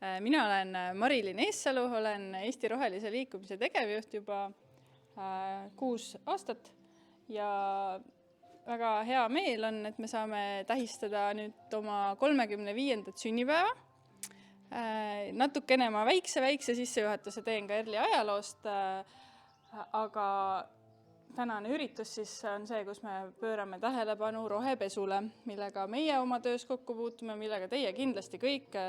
Mina olen Marilyn Eessalu, olen Eesti Rohelise Liikumise tegevjuht juba 6 aastat ja väga hea meel on, et me saame tähistada nüüd oma 35. sünnipäeva. Natukene ma väikse sissejuhatuse teen ka ERLi ajaloost, aga tänane üritus siis on see, kus me pöörame tähelepanu rohepesule, millega meie oma töös kokku puutume, millega teie kindlasti kõik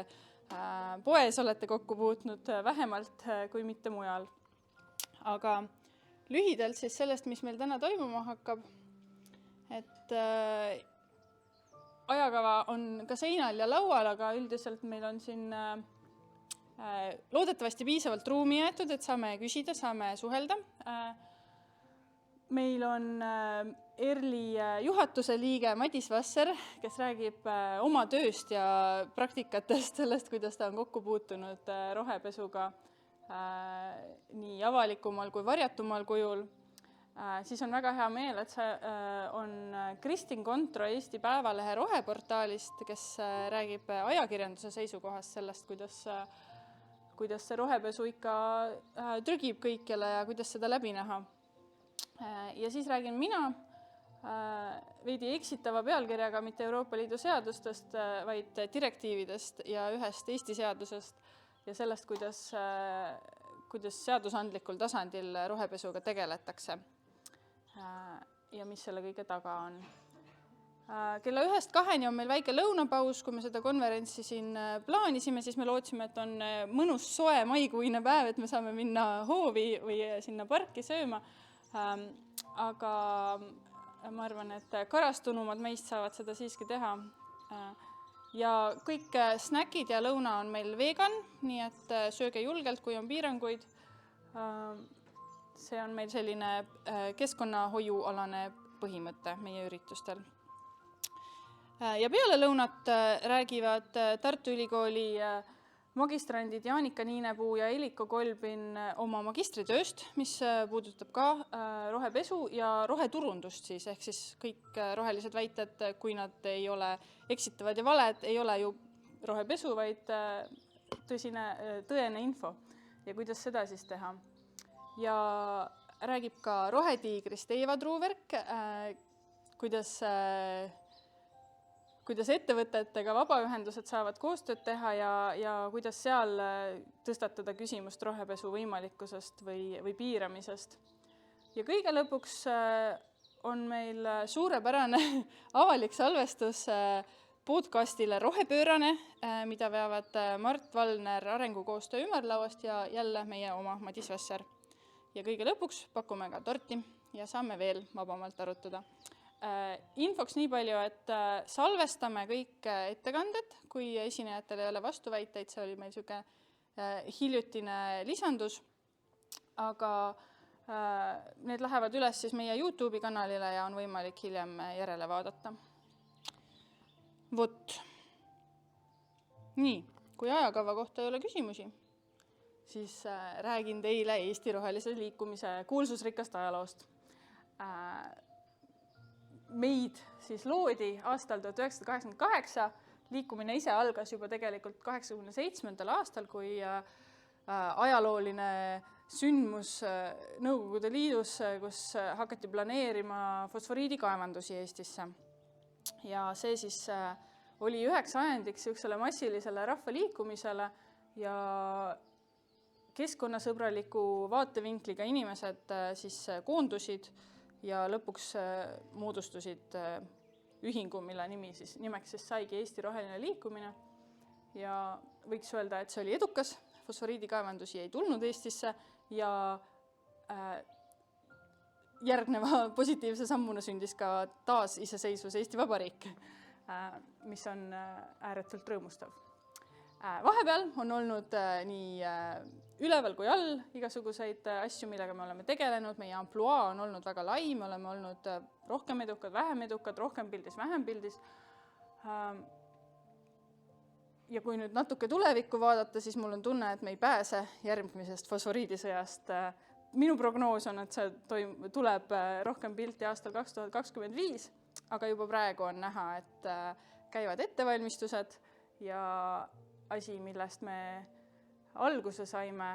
poes olete kokku puutnud vähemalt kui mitte mujal. Aga lühidalt siis sellest, mis meil täna toimuma hakkab, et ajakava on ka seinal ja laual, aga üldiselt meil on siin loodetavasti piisavalt ruumi jäetud, et saame küsida, saame suhelda. Meil on ERLi juhatuse liige Madis Vasser, kes räägib oma tööst ja praktikatest sellest, kuidas ta on kokku puutunud rohepesuga nii avalikumal kui varjatumal kujul. Siis on väga hea meel, et see on Kristin Kontro Eesti Päevalehe roheportaalist, kes räägib ajakirjanduse seisukohast sellest, kuidas see rohepesu ikka trügib kõikjale ja kuidas seda läbi näha. Ja siis räägin mina veidi eksitava pealkirjaga mitte Euroopa Liidu seadustest, vaid direktiividest ja ühest Eesti seadusest ja sellest, kuidas seadusandlikul tasandil rohepesuga tegeletakse ja mis selle kõige taga on. Kella 1-2 on meil väike lõunapaus, kui me seda konverentsi siin plaanisime, siis me lootsime, et on mõnus soe maikuine päev, et me saame minna hoovi või sinna parki sööma. Aga ma arvan, et karastunumad meist saavad seda siiski teha. Ja kõik snäkid ja lõuna on meil vegan, nii et sööge julgelt, kui on piiranguid. See on meil selline keskkonnahoiualane põhimõte meie üritustel. Ja peale lõunat räägivad Tartu Ülikooli magistrandid Jaanika Niinepuu ja Eliko Kolbin oma magistritööst, mis puudutab ka rohepesu ja roheturundust siis, ehk siis kõik rohelised väited, kui nad ei ole eksitavad ja valed, ei ole ju rohepesu, vaid tõene info ja kuidas seda siis teha. Ja räägib ka rohetiigrist Eeva Truuverk, kuidas ettevõtetega vabaühendused saavad koostööd teha ja kuidas seal tõstatada küsimust rohepesu võimalikkusest või piiramisest. Ja kõige lõpuks on meil suurepärane avalik salvestus podcastile Rohepöörane, mida veavad Mart Valner Arengukoostöö ümarlauast ja jälle meie oma Madis Vasser. Ja kõige lõpuks pakume ka torti ja saame veel vabamalt arutada. Infoks nii palju, et salvestame kõik ettekanded, kui esinejatel ei ole vastuväiteid, see oli meil selline hiljutine lisandus, aga need lähevad üles siis meie YouTube'i kanalile ja on võimalik hiljem järele vaadata. Vot. Nii, kui ajakava kohta ei ole küsimusi, siis räägin teile Eesti Rohelise Liikumise kuulsusrikast ajaloost. Meid siis loodi aastal 1988, liikumine ise algas juba tegelikult 87. aastal, kui ajalooline sündmus Nõukogude Liidus, kus hakati planeerima fosforiidikaevandusi Eestisse. Ja see siis oli üheks ajendiks üksele massilisele rahvaliikumisele ja keskkonnasõbraliku vaatevinkliga inimesed siis koondusid ja lõpuks moodustusid ühingu, mille nimeks siis saigi Eesti Roheline Liikumine. Ja võiks öelda, et see oli edukas, fosforiidikaevandusi ei tulnud Eestisse ja järgneva positiivse sammuna sündis ka taas iseseisvus Eesti Vabariik, mis on ääretult rõõmustav. Vahepeal on olnud nii üleval kui all igasuguseid asju, millega me oleme tegelenud. Meie ampluaa on olnud väga lai, me oleme olnud rohkem edukad, vähem edukad, rohkem pildis, vähem pildis. Ja kui nüüd natuke tulevikku vaadata, siis mul on tunne, et me ei pääse järgmisest fosforiidisõjast. Minu prognoos on, et see tuleb rohkem pilti aastal 2025, aga juba praegu on näha, et käivad ettevalmistused ja asi, millest me alguse saime,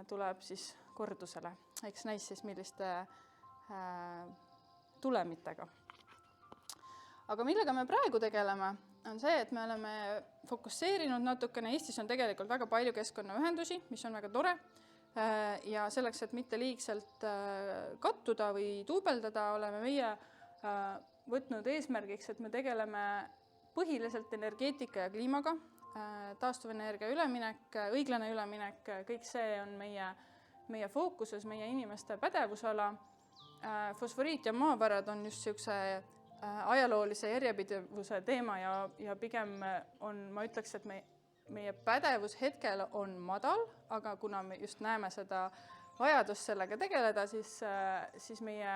tuleb siis kordusele. Eks näis siis, milliste tulemitega. Aga millega me praegu tegeleme, on see, et me oleme fokusseerinud natukene. Eestis on tegelikult väga palju keskkonnaühendusi, mis on väga tore. Ja selleks, et mitte liigselt kattuda või duubeldada, oleme meie võtnud eesmärgiks, et me tegeleme põhiliselt energeetika ja kliimaga, taastuvenergia üleminek, õiglane üleminek, kõik see on meie fookuses, meie inimeste pädevusala. Fosforiit ja maavarad on just niisuguse ajaloolise järjepidevuse teema ja pigem on, ma ütleks, et meie pädevus hetkel on madal, aga kuna me just näeme seda vajadust sellega tegeleda, siis meie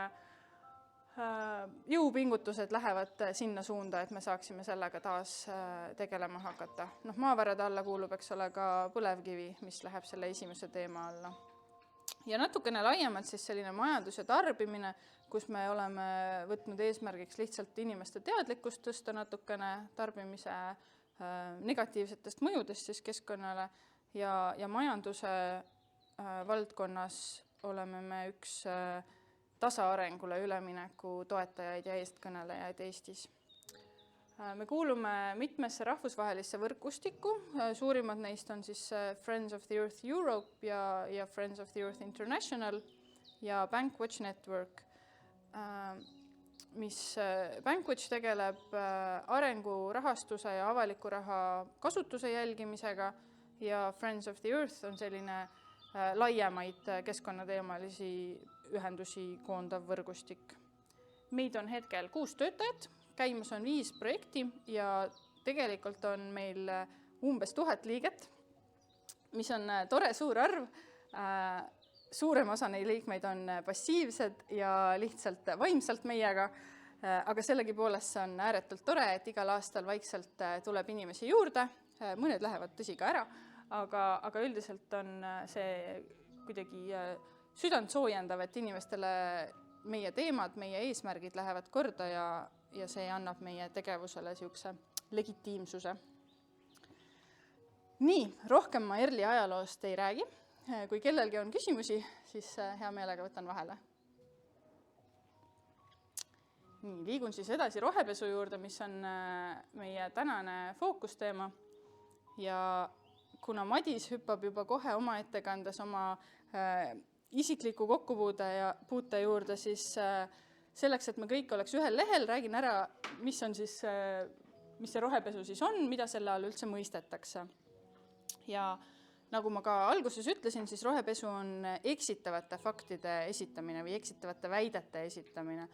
jõupingutused lähevad sinna suunda, et me saaksime sellega taas tegelema hakata. Maavarade alla kuulub, eks ole, ka põlevkivi, mis läheb selle esimese teema alla. Ja natukene laiemalt siis selline majandus ja tarbimine, kus me oleme võtnud eesmärgiks lihtsalt inimeste teadlikkust tõsta natukene tarbimise negatiivsetest mõjudest siis keskkonnale ja majanduse valdkonnas oleme me üks tasaarengule ülemineku toetajaid ja eestkõnelejaid Eestis. Me kuulume mitmesse rahvusvahelisse võrgustikku, suurimad neist on siis Friends of the Earth Europe ja Friends of the Earth International ja Bankwatch Network, mis Bankwatch tegeleb arengurahastuse ja avaliku raha kasutuse jälgimisega ja Friends of the Earth on selline laiemaid keskkonnateemalisi ühendusi koondav võrgustik. Meid on hetkel 6 töötajat. Käimas on 5 projekti ja tegelikult on meil umbes 1000 liiget, mis on tore suur arv. Suurem osa neid liikmeid on passiivsed ja lihtsalt vaimselt meiega, aga sellegipoolest see on ääretult tore, et igal aastal vaikselt tuleb inimesi juurde. Mõned lähevad tõsi ka ära, aga üldiselt on see kuidagi südant soojendav, et inimestele meie teemad, meie eesmärgid lähevad korda ja see annab meie tegevusele niisuguse legitiimsuse. Nii, rohkem ma ERLi ajaloost ei räägi. Kui kellelgi on küsimusi, siis hea meelega võtan vahele. Nii, liigun siis edasi rohepesu juurde, mis on meie tänane fookusteema. Ja kuna Madis hüppab juba kohe oma ettekandes oma isikliku kokkupuute juurde, siis selleks, et me kõik oleks ühel lehel, räägin ära, mis see rohepesu siis on, mida selle all üldse mõistetakse. Ja nagu ma ka alguses ütlesin, siis rohepesu on eksitavate faktide esitamine või eksitavate väidete esitamine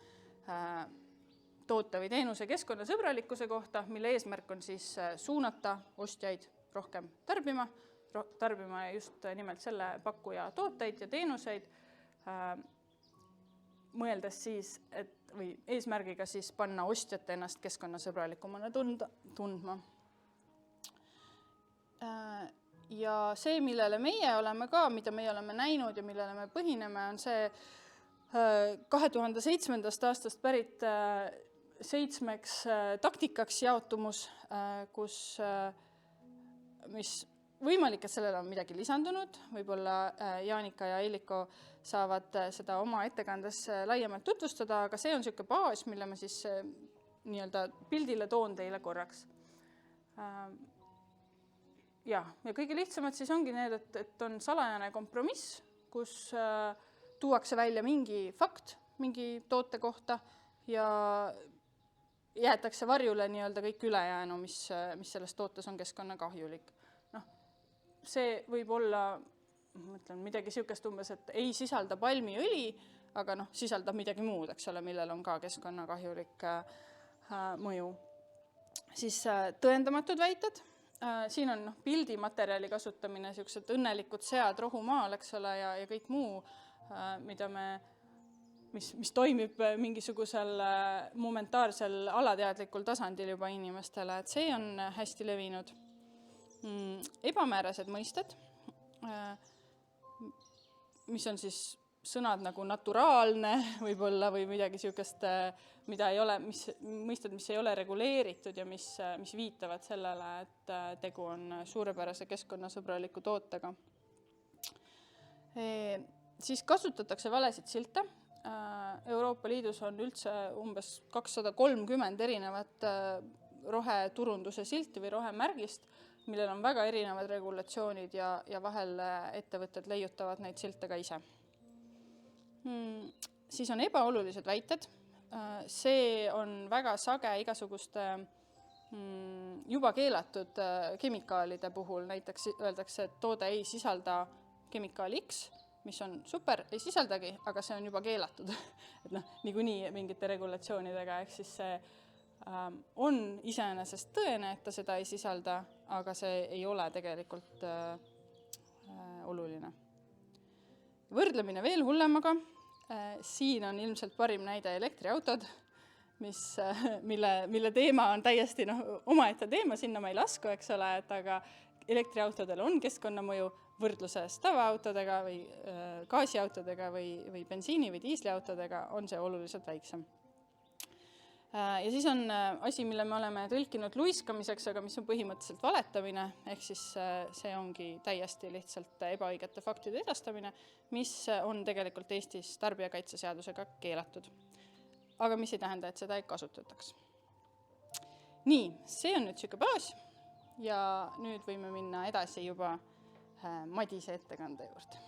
toote või teenuse keskkonnasõbralikkuse kohta, mille eesmärk on siis suunata ostjaid rohkem tarbima just nimelt selle pakkuja tooteid ja teenuseid, mõeldes siis, või eesmärgiga siis panna ostjate ennast keskkonnasõbralikumana tundma. Ja see, millele meie oleme ka, mida meie oleme näinud ja millele me põhineme, on see 2007. aastast pärit 7 taktikaks jaotumus, mis võimalik, et sellele on midagi lisandunud, võib-olla Jaanika ja Eiliko saavad seda oma ettekandes laiemalt tutvustada, aga see on niisugune baas, mille ma siis nii-öelda pildile toon teile korraks. Ja kõige lihtsamad siis ongi need, et on salajane kompromiss, kus tuuakse välja mingi fakt, mingi toote kohta ja jäetakse varjule nii-öelda kõik ülejäänu, mis selles tootes on keskkonnakahjulik. See võib olla midagi niisugust umbes, et ei sisalda palmiõli, aga sisaldab midagi muud, eks ole, millel on ka keskkonnakahjulik mõju. Siis tõendamatud väited. Siin on pildimaterjali kasutamine, niisugused õnnelikud sead rohumaal, eks ole, ja kõik muu, mis toimib mingisugusel momentaarsel alateadlikul tasandil juba inimestele, et see on hästi levinud. Ebamäärased mõisted, mis on siis sõnad nagu naturaalne võib-olla või midagi niisugust, mida ei ole, mõistad, mis ei ole reguleeritud ja mis viitavad sellele, et tegu on suurepärase keskkonnasõbraliku tootega. Siis kasutatakse valesid silte. Euroopa Liidus on üldse umbes 230 erinevat roheturunduse silti või rohemärgist, millel on väga erinevad regulatsioonid ja vahel ettevõtted leiutavad neid silte ka ise. Siis on ebaolulised väited. See on väga sage igasuguste juba keelatud kemikaalide puhul. Näiteks öeldakse, et toode ei sisalda kemikaali X, mis on super, ei sisaldagi, aga see on juba keelatud. Et niikuinii mingite regulatsioonidega, ehk siis see on iseenesest tõene, et ta seda ei sisalda, aga see ei ole tegelikult oluline. Võrdlemine veel hullemaga. Siin on ilmselt parim näide elektriautod, mille teema on täiesti omaette teema, sinna ma ei lasku, eks ole, aga elektriautodel on keskkonnamõju võrdluses tavaautodega või gaasiautodega või bensiini- või diisliautodega on see oluliselt väiksem. Ja siis on asi, mille me oleme tõlkinud luiskamiseks, aga mis on põhimõtteliselt valetamine, ehk siis see ongi täiesti lihtsalt ebaõigete faktide edastamine, mis on tegelikult Eestis tarbijakaitseseadusega keelatud. Aga mis ei tähenda, et seda ei kasutataks. Nii, see on nüüd siuke baas ja nüüd võime minna edasi juba Madise ettekande juurde.